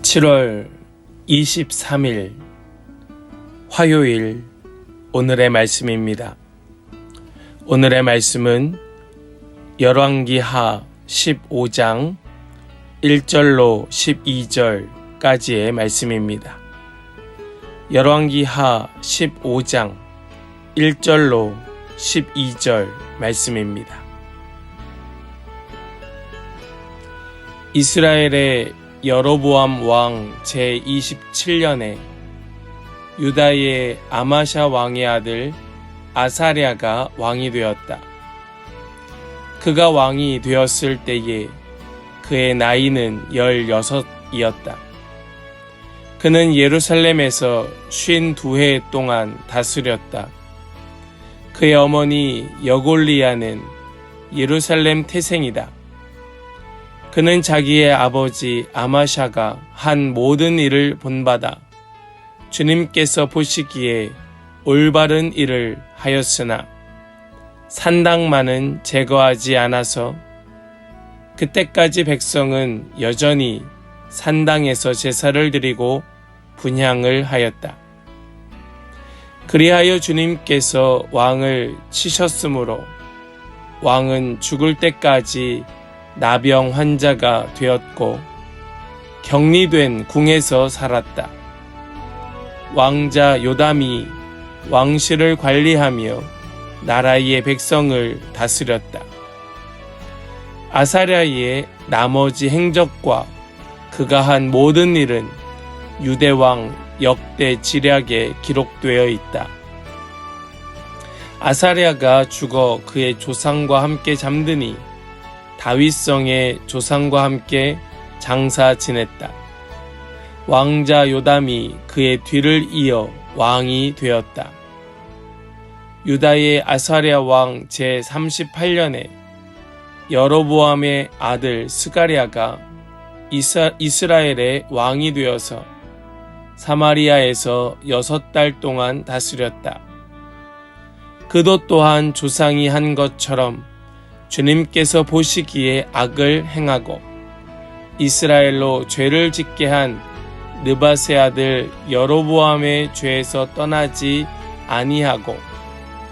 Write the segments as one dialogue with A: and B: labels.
A: 7월 23일 화요일 오늘의 말씀입니다. 오늘의 말씀은 열왕기하 15장 1절로 12절까지의 말씀입니다. 열왕기하 15장 1절로 12절 말씀입니다. 이스라엘의 여로보암 왕 제27년에 유다의 아마샤 왕의 아들 아사랴가 왕이 되었다. 그가 왕이 되었을 때에 그의 나이는 16이었다. 그는 예루살렘에서 52해 동안 다스렸다. 그의 어머니 여골리야는 예루살렘 태생이다. 그는 자기의 아버지 아마샤가 한 모든 일을 본받아 주님께서 보시기에 올바른 일을 하였으나 산당만은 제거하지 않아서 그때까지 백성은 여전히 산당에서 제사를 드리고 분향을 하였다. 그리하여 주님께서 왕을 치셨으므로 왕은 죽을 때까지 나병 환자가 되었고 격리된 궁에서 살았다. 왕자 요담이 왕실을 관리하며 나라의 백성을 다스렸다. 아사랴의 나머지 행적과 그가 한 모든 일은 유대왕 역대 지략에 기록되어 있다. 아사랴가 죽어 그의 조상과 함께 잠드니 다윗성의 조상과 함께 장사 지냈다. 왕자 요담이 그의 뒤를 이어 왕이 되었다. 유다의 아사랴 왕 제38년에 여로보암의 아들 스가랴가 이스라엘의 왕이 되어서 사마리아에서 6달 동안 다스렸다. 그도 또한 조상이 한 것처럼 주님께서 보시기에 악을 행하고 이스라엘로 죄를 짓게 한 느밧의 아들 여로보암의 죄에서 떠나지 아니하고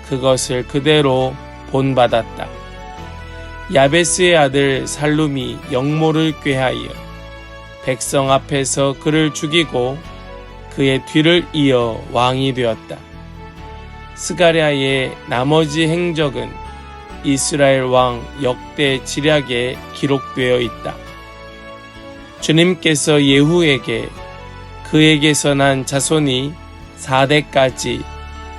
A: 그것을 그대로 본받았다. 야베스의 아들 살룸이 영모를 꾀하여 백성 앞에서 그를 죽이고 그의 뒤를 이어 왕이 되었다. 스가랴의 나머지 행적은 이스라엘 왕 역대 지략에 기록되어 있다. 주님께서 예후에게 그에게서 난 자손이 4대까지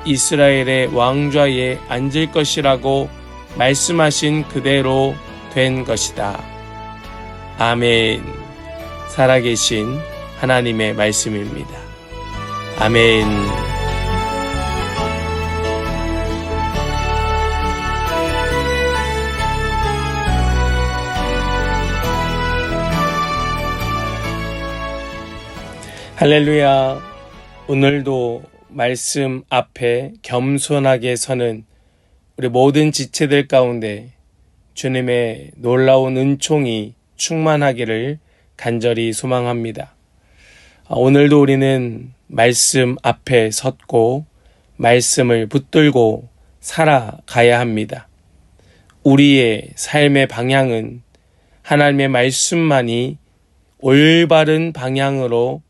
A: 이스라엘의 왕좌에 앉을 것이라고 말씀하신 그대로 된 것이다. 아멘. 살아계신 하나님의 말씀입니다. 아멘. 할렐루야. 오늘도 말씀 앞에 겸손하게 서는 우리 모든 지체들 가운데 주님의 놀라운 은총이 충만하기를 간절히 소망합니다. 오늘도 우리는 말씀 앞에 섰고 말씀을 붙들고 살아가야 합니다. 우리의 삶의 방향은 하나님의 말씀만이 올바른 방향으로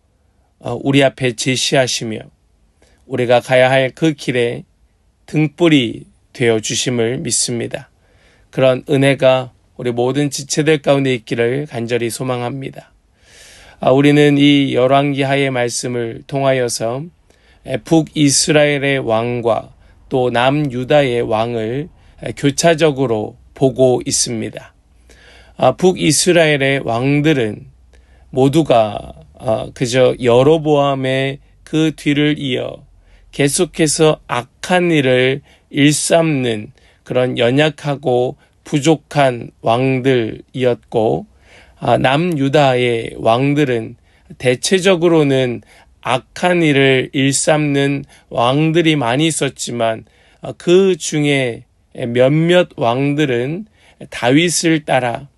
A: 우리 앞에 제시하시며 우리가 가야 할 그 길에 등불이 되어 주심을 믿습니다. 그런 은혜가 우리 모든 지체들 가운데 있기를 간절히 소망합니다. 우리는 이 열왕기하의 말씀을 통하여서 북이스라엘의 왕과 또 남유다의 왕을 교차적으로 보고 있습니다. 북이스라엘의 왕들은 모두가 그저 여로보암의 그 뒤를 이어 계속해서 악한 일을 일삼는 그런 연약하고 부족한 왕들이었고, 남유다의 왕들은 대체적으로는 악한 일을 일삼는 왕들이 많이 있었지만 그 중에 몇몇 왕들은 다윗을 따라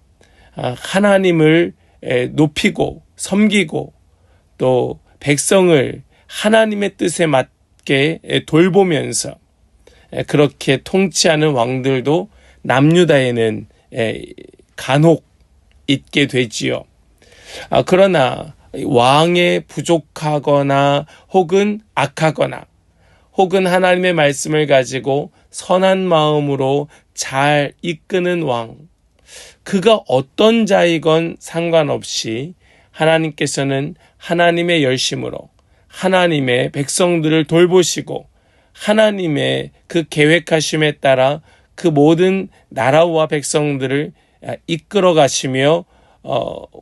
A: 하나님을 높이고 섬기고 또 백성을 하나님의 뜻에 맞게 돌보면서 그렇게 통치하는 왕들도 남유다에는 간혹 있게 되지요. 그러나 왕에 부족하거나 혹은 악하거나 혹은 하나님의 말씀을 가지고 선한 마음으로 잘 이끄는 왕, 그가 어떤 자이건 상관없이 하나님께서는 하나님의 열심으로 하나님의 백성들을 돌보시고 하나님의 그 계획하심에 따라 그 모든 나라와 백성들을 이끌어 가시며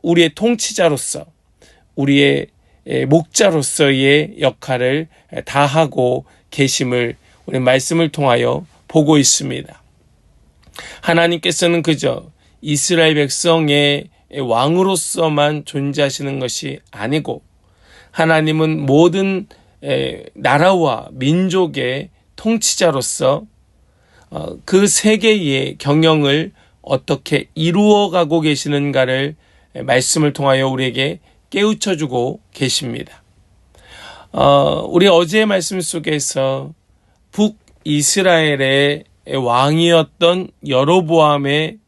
A: 우리의 통치자로서 우리의 목자로서의 역할을 다하고 계심을 우리 말씀을 통하여 보고 있습니다. 하나님께서는 그저 이스라엘 백성의 왕으로서만 존재하시는 것이 아니고 하나님은 모든 나라와 민족의 통치자로서 그 세계의 경영을 어떻게 이루어가고 계시는가를 말씀을 통하여 우리에게 깨우쳐주고 계십니다. 우리 어제의 말씀 속에서 북이스라엘의 왕이었던 여로보암의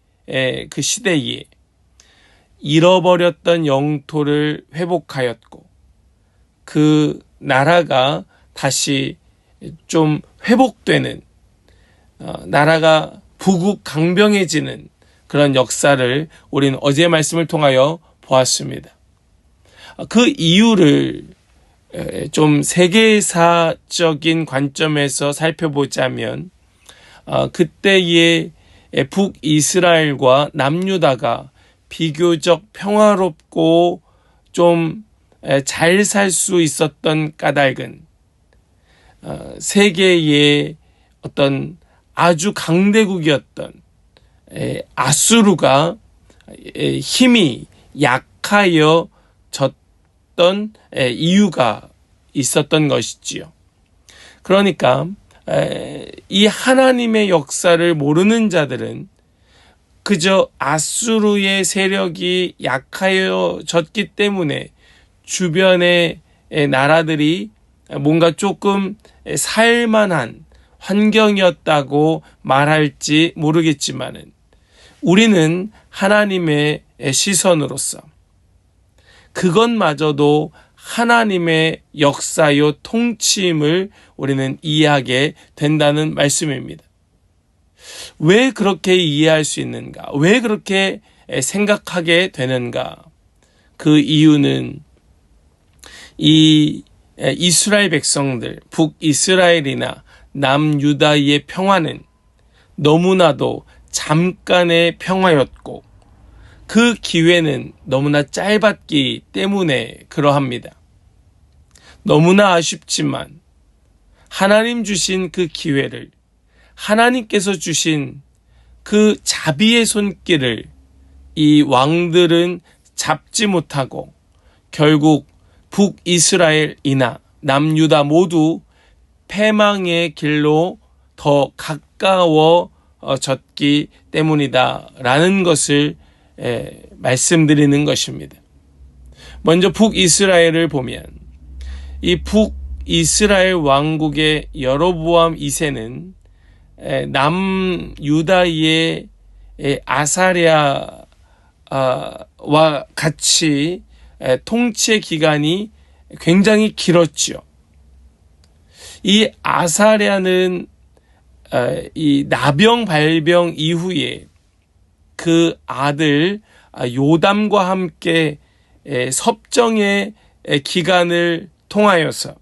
A: 그 시대에 잃어버렸던 영토를 회복하였고 그 나라가 다시 좀 회복되는 나라가 부국강병해지는 그런 역사를 우리는 어제의 말씀을 통하여 보았습니다. 그 이유를 좀 세계사적인 관점에서 살펴보자면 그때의 북이스라엘과 남유다가 비교적 평화롭고 좀 잘 살 수 있었던 까닭은 세계의 어떤 아주 강대국이었던 아수르가 힘이 약하여 졌던 이유가 있었던 것이지요. 그러니까 이 하나님의 역사를 모르는 자들은 그저 아수르의 세력이 약하여졌기 때문에 주변의 나라들이 뭔가 조금 살만한 환경이었다고 말할지 모르겠지만은 우리는 하나님의 시선으로서 그것마저도 하나님의 역사요 통치임을 우리는 이해하게 된다는 말씀입니다. 왜 그렇게 이해할 수 있는가? 왜 그렇게 생각하게 되는가? 그 이유는 이 이스라엘 백성들, 북이스라엘이나 남유다의 평화는 너무나도 잠깐의 평화였고 그 기회는 너무나 짧았기 때문에 그러합니다. 너무나 아쉽지만 하나님 주신 그 기회를 하나님께서 주신 그 자비의 손길을 이 왕들은 잡지 못하고 결국 북이스라엘이나 남유다 모두 패망의 길로 더 가까워졌기 때문이다라는 것을 말씀드리는 것입니다. 먼저 북이스라엘을 보면 이 북이스라엘 왕국의 여로보암 2세는 남유다의 아사랴와 같이 통치의 기간이 굉장히 길었죠. 이 아사랴는 이 나병 발병 이후에 그 아들 요담과 함께 섭정의 기간을 통하여서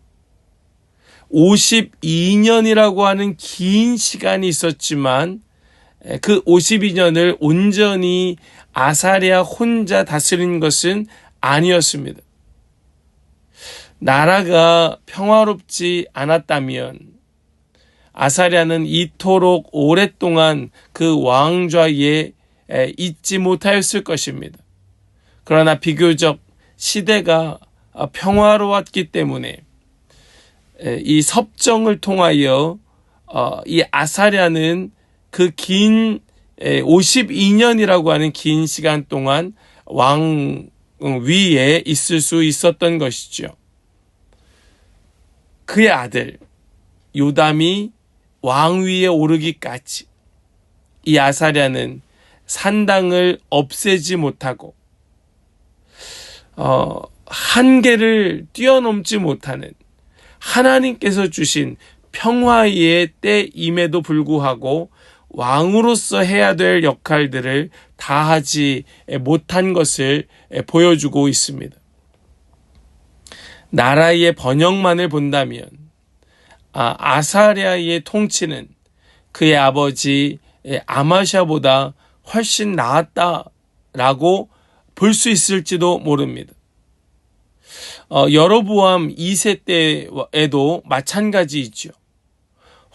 A: 52년이라고 하는 긴 시간이 있었지만 그 52년을 온전히 아사랴 혼자 다스린 것은 아니었습니다. 나라가 평화롭지 않았다면 아사랴는 이토록 오랫동안 그 왕좌에 있지 못하였을 것입니다. 그러나 비교적 시대가 평화로웠기 때문에 이 섭정을 통하여 이 아사랴는 그 긴 52년이라고 하는 긴 시간 동안 위에 있을 수 있었던 것이죠. 그의 아들 요담이 왕위에 오르기까지 이 아사랴는 산당을 없애지 못하고 한계를 뛰어넘지 못하는 하나님께서 주신 평화의 때임에도 불구하고 왕으로서 해야 될 역할들을 다하지 못한 것을 보여주고 있습니다. 나라의 번영만을 본다면 아사랴의 통치는 그의 아버지 아마샤보다 훨씬 나았다라고 볼 수 있을지도 모릅니다. 여로보암 2세 때에도 마찬가지이죠.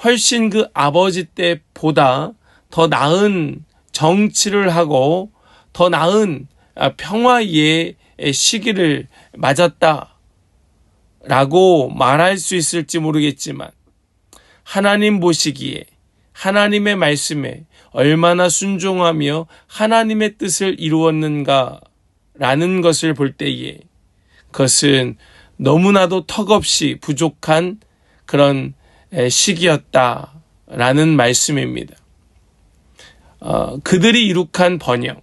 A: 훨씬 그 아버지 때보다 더 나은 정치를 하고 더 나은 평화의 시기를 맞았다라고 말할 수 있을지 모르겠지만 하나님 보시기에 하나님의 말씀에 얼마나 순종하며 하나님의 뜻을 이루었는가라는 것을 볼 때에 그것은 너무나도 턱없이 부족한 그런 시기였다라는 말씀입니다. 그들이 이룩한 번영,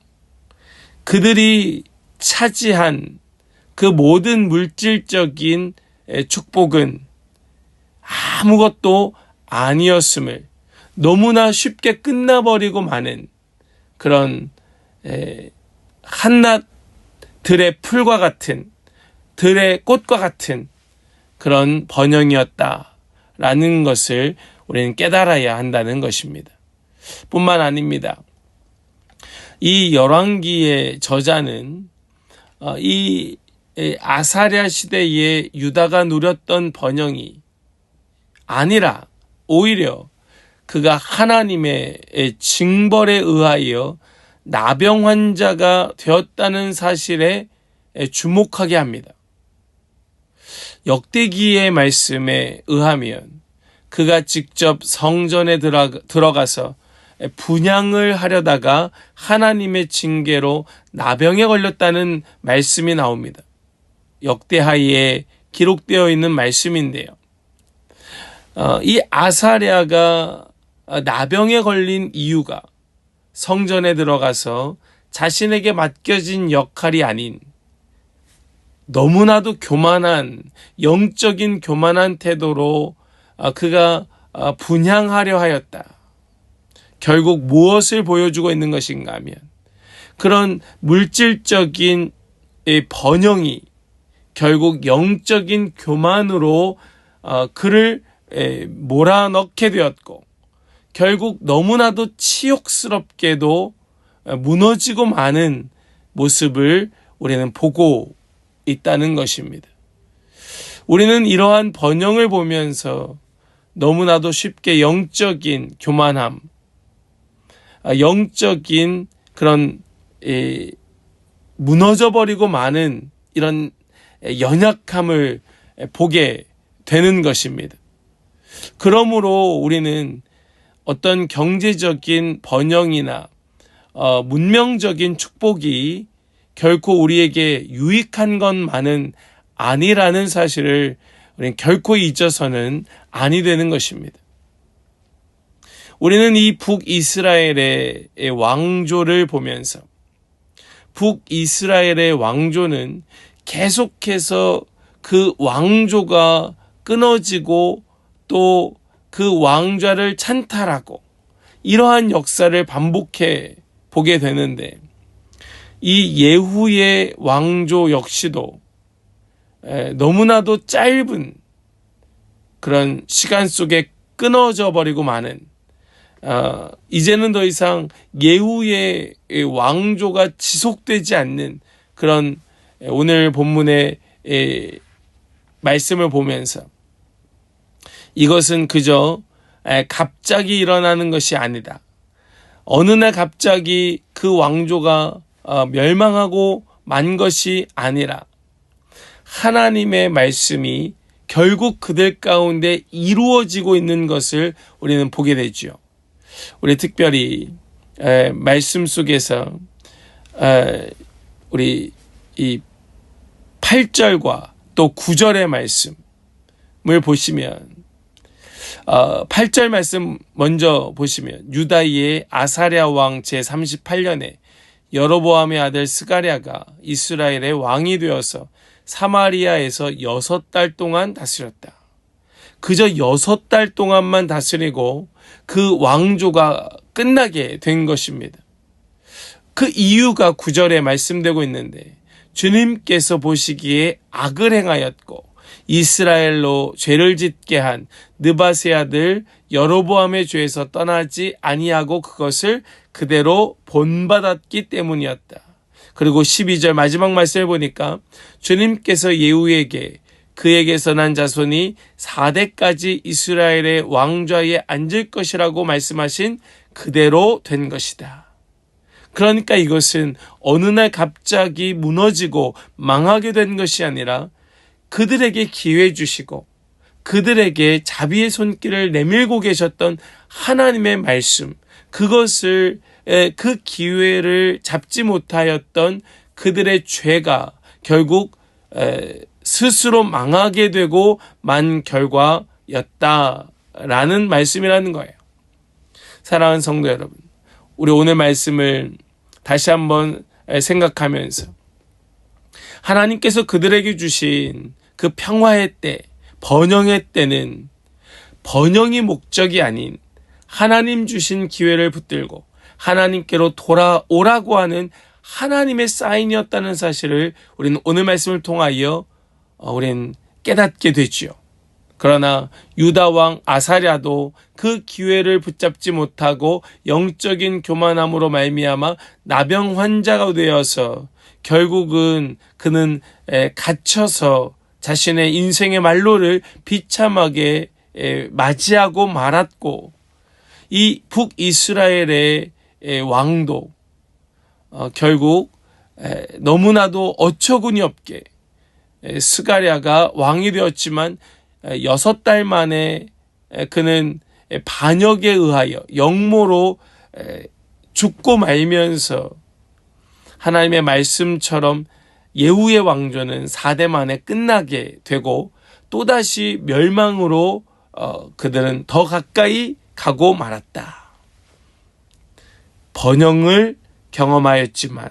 A: 그들이 차지한 그 모든 물질적인 축복은 아무것도 아니었음을 너무나 쉽게 끝나버리고 마는 그런 한낱 들의 풀과 같은 들의 꽃과 같은 그런 번영이었다라는 것을 우리는 깨달아야 한다는 것입니다. 뿐만 아닙니다. 이 열왕기의 저자는 이 아사랴 시대에 유다가 누렸던 번영이 아니라 오히려 그가 하나님의 징벌에 의하여 나병 환자가 되었다는 사실에 주목하게 합니다. 역대기의 말씀에 의하면 그가 직접 성전에 들어가서 분향을 하려다가 하나님의 징계로 나병에 걸렸다는 말씀이 나옵니다. 역대하에 기록되어 있는 말씀인데요. 이 아사랴가 나병에 걸린 이유가 성전에 들어가서 자신에게 맡겨진 역할이 아닌 너무나도 교만한 영적인 교만한 태도로 그가 분향하려 하였다. 결국 무엇을 보여주고 있는 것인가 하면 그런 물질적인 번영이 결국 영적인 교만으로 그를 몰아넣게 되었고 결국 너무나도 치욕스럽게도 무너지고 마는 모습을 우리는 보고 있다는 것입니다. 우리는 이러한 번영을 보면서 너무나도 쉽게 영적인 교만함, 영적인 그런 무너져버리고 마는 이런 연약함을 보게 되는 것입니다. 그러므로 우리는 어떤 경제적인 번영이나 문명적인 축복이 결코 우리에게 유익한 것만은 아니라는 사실을 우리는 결코 잊어서는 아니 되는 것입니다. 우리는 이 북이스라엘의 왕조를 보면서 북이스라엘의 왕조는 계속해서 그 왕조가 끊어지고 또 그 왕좌를 찬탈하고 이러한 역사를 반복해 보게 되는데 이 예후의 왕조 역시도 너무나도 짧은 그런 시간 속에 끊어져 버리고 마는 이제는 더 이상 예후의 왕조가 지속되지 않는 그런 오늘 본문의 말씀을 보면서 이것은 그저 갑자기 일어나는 것이 아니다. 어느 날 갑자기 그 왕조가 멸망하고 만 것이 아니라 하나님의 말씀이 결국 그들 가운데 이루어지고 있는 것을 우리는 보게 되죠. 우리 특별히 말씀 속에서 우리 이 8절과 또 9절의 말씀을 보시면 8절 말씀 먼저 보시면 유다의 아사랴 왕 제38년에 여로보암의 아들 스가랴가 이스라엘의 왕이 되어서 사마리아에서 6달 동안 다스렸다. 그저 6달 동안만 다스리고 그 왕조가 끝나게 된 것입니다. 그 이유가 9절에 말씀되고 있는데 주님께서 보시기에 악을 행하였고 이스라엘로 죄를 짓게 한 느밧의 아들 여로보암의 죄에서 떠나지 아니하고 그것을 그대로 본받았기 때문이었다. 그리고 12절 마지막 말씀을 보니까 주님께서 예후에게 그에게서 난 자손이 4대까지 이스라엘의 왕좌에 앉을 것이라고 말씀하신 그대로 된 것이다. 그러니까 이것은 어느 날 갑자기 무너지고 망하게 된 것이 아니라 그들에게 기회 주시고 그들에게 자비의 손길을 내밀고 계셨던 하나님의 말씀, 그것을 그 기회를 잡지 못하였던 그들의 죄가 결국 스스로 망하게 되고 만 결과였다라는 말씀이라는 거예요. 사랑하는 성도 여러분, 우리 오늘 말씀을 다시 한번 생각하면서 하나님께서 그들에게 주신 그 평화의 때, 번영의 때는 번영이 목적이 아닌 하나님 주신 기회를 붙들고 하나님께로 돌아오라고 하는 하나님의 사인이었다는 사실을 우리는 오늘 말씀을 통하여 우리는 깨닫게 되지요. 그러나 유다 왕 아사랴도 그 기회를 붙잡지 못하고 영적인 교만함으로 말미암아 나병 환자가 되어서 결국은 그는 갇혀서 자신의 인생의 말로를 비참하게 맞이하고 말았고, 이 북이스라엘의 왕도 결국 너무나도 어처구니 없게 스가랴가 왕이 되었지만 6달 만에 그는 반역에 의하여 영모로 죽고 말면서 하나님의 말씀처럼 예후의 왕조는 4대 만에 끝나게 되고 또다시 멸망으로 그들은 더 가까이 가고 말았다. 번영을 경험하였지만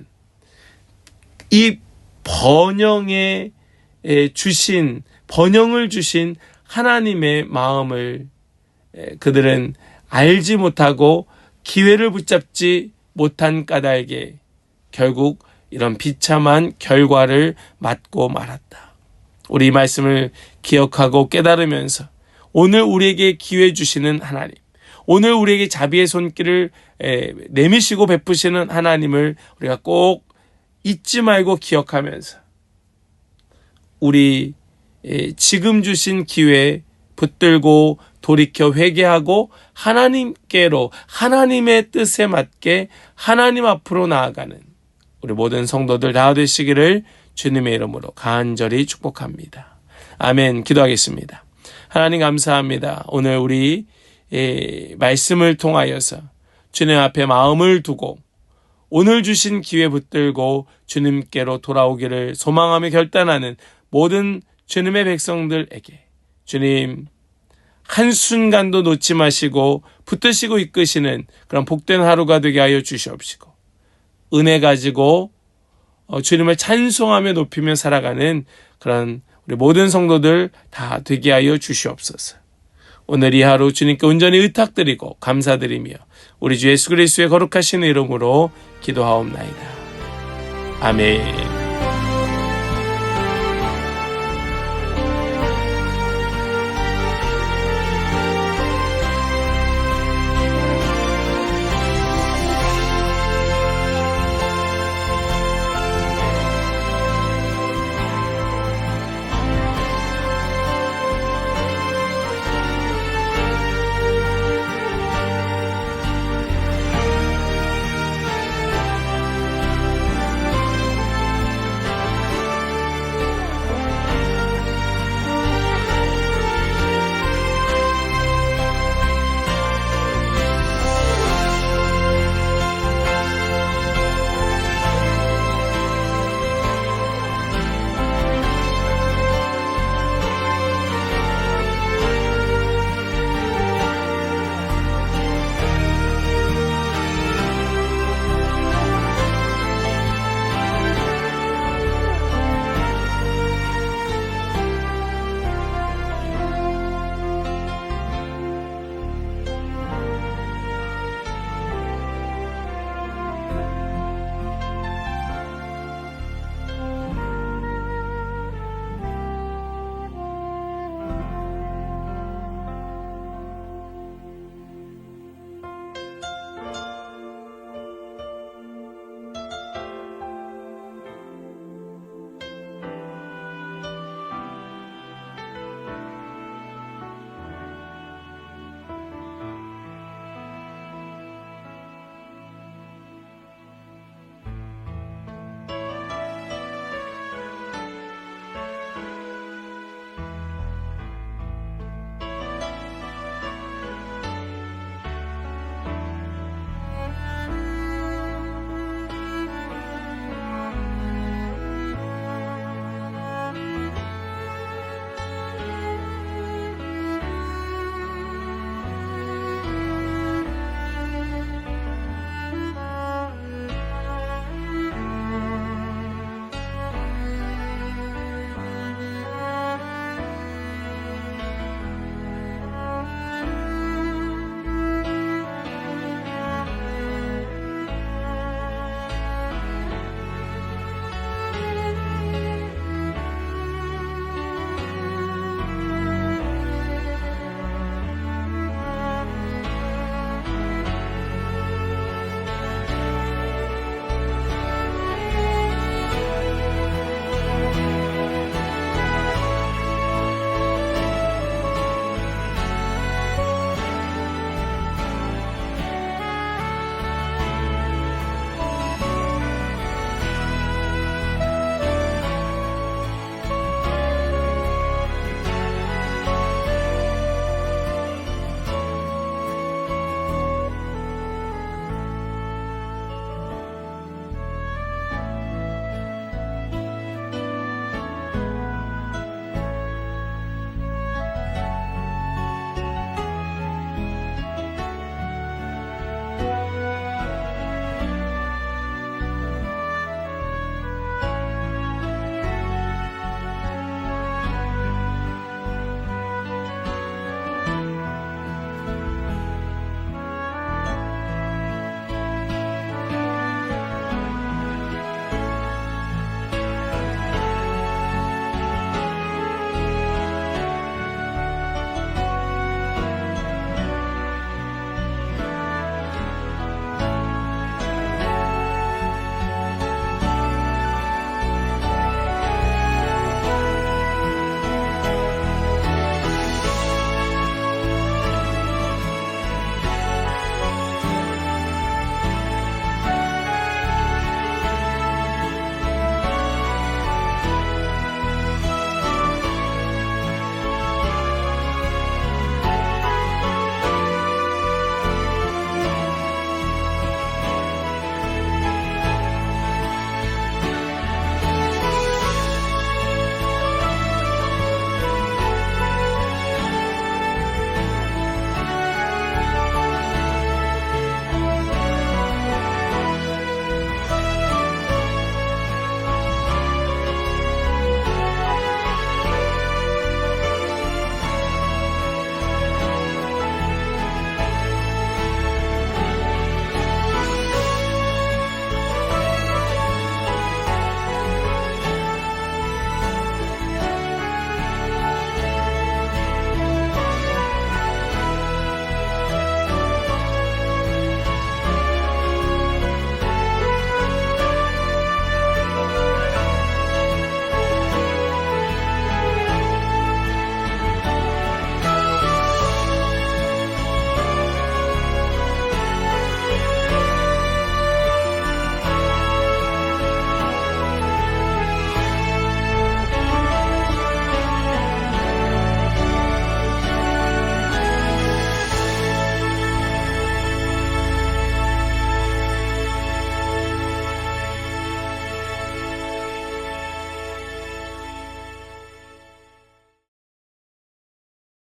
A: 이 번영을 주신 하나님의 마음을 그들은 알지 못하고 기회를 붙잡지 못한 까닭에 결국 이런 비참한 결과를 맞고 말았다. 우리 이 말씀을 기억하고 깨달으면서 오늘 우리에게 기회 주시는 하나님, 오늘 우리에게 자비의 손길을 내미시고 베푸시는 하나님을 우리가 꼭 잊지 말고 기억하면서 우리 지금 주신 기회에 붙들고 돌이켜 회개하고 하나님께로, 하나님의 뜻에 맞게 하나님 앞으로 나아가는 우리 모든 성도들 다 되시기를 주님의 이름으로 간절히 축복합니다. 아멘. 기도하겠습니다. 하나님 감사합니다. 오늘 우리 말씀을 통하여서 주님 앞에 마음을 두고 오늘 주신 기회 붙들고 주님께로 돌아오기를 소망하며 결단하는 모든 주님의 백성들에게 주님 한순간도 놓지 마시고 붙드시고 이끄시는 그런 복된 하루가 되게 하여 주시옵시고, 은혜 가지고 주님을 찬송하며 높이며 살아가는 그런 우리 모든 성도들 다 되게 하여 주시옵소서. 오늘 이 하루 주님께 온전히 의탁드리고 감사드리며 우리 주 예수 그리스도의 거룩하신 이름으로 기도하옵나이다. 아멘.